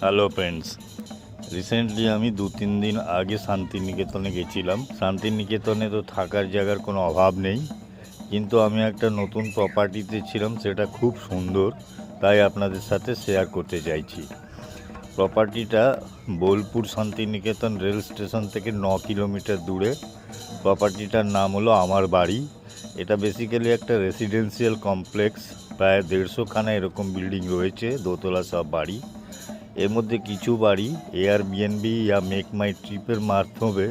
Hello friends, recently আমি 2-3 দিন আগে শান্তিনিকেতনে গেছিলাম। শান্তিনিকেতনে তো থাকার জায়গার কোনো অভাব নেই, কিন্তু আমি একটা নতুন প্রপার্টিতে ছিলাম, সেটা খুব সুন্দর, তাই আপনাদের সাথে শেয়ার করতে চাইছি। প্রপার্টিটা বোলপুর শান্তিনিকেতন রেল স্টেশন থেকে 9 কিলোমিটার দূরে। প্রপার্টিটার নাম হলো আমার বাড়ি। এটা বেসিক্যালি একটা রেসিডেন্সিয়াল কমপ্লেক্স, প্রায় 150খানা এরকম বিল্ডিং রয়েছে, দোতলা সব বাড়ি। এর মধ্যে কিছু বাড়ি এয়ারবিএনবি বা মেক মাই ট্রিপের মাধ্যমে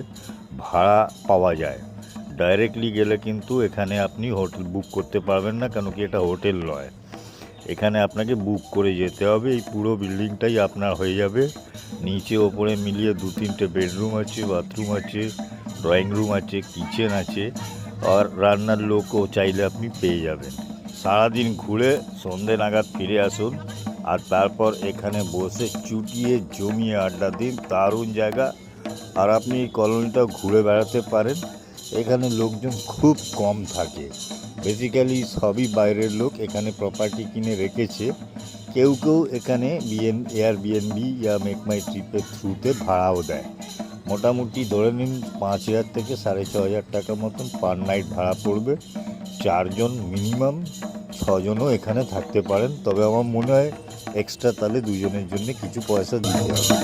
ভাড়া পাওয়া যায়। ডাইরেক্টলি গেলে কিন্তু এখানে আপনি হোটেল বুক করতে পারবেন না, কেন কি এটা হোটেল নয়। এখানে আপনাকে বুক করে যেতে হবে। এই পুরো বিল্ডিংটাই আপনার হয়ে যাবে। নিচে ওপরে মিলিয়ে 2-3টে বেডরুম আছে, বাথরুম আছে, ড্রয়িং রুম আছে, কিচেন আছে, আর রান্নার লোকও চাইলে আপনি পেয়ে যাবেন। সারাদিন ঘুরে সন্ধে নাগাদ ফিরে আসুন, আর তারপর এখানে বসে চুটিয়ে জমিয়ে আড্ডা দিন। দারুণ জায়গা, আর আপনি এই কলোনিটাও ঘুরে বেড়াতে পারেন। এখানে লোকজন খুব কম থাকে, বেসিক্যালি সবই বাইরের লোক এখানে প্রপার্টি কিনে রেখেছে। কেউ কেউ এখানে এয়ারবিএনবি বা মেক মাই ট্রিপের থ্রুতে ভাড়াও দেয়। মোটামুটি ধরে নিন 5,000 থেকে 6,500 টাকা মতন পার নাইট ভাড়া পড়বে। 4 জন মিনিমাম, 6জনও এখানে থাকতে পারেন, তবে আমার মনে হয় এক্সট্রা তাহলে 2জনের জন্য কিছু পয়সা দিতে হবে।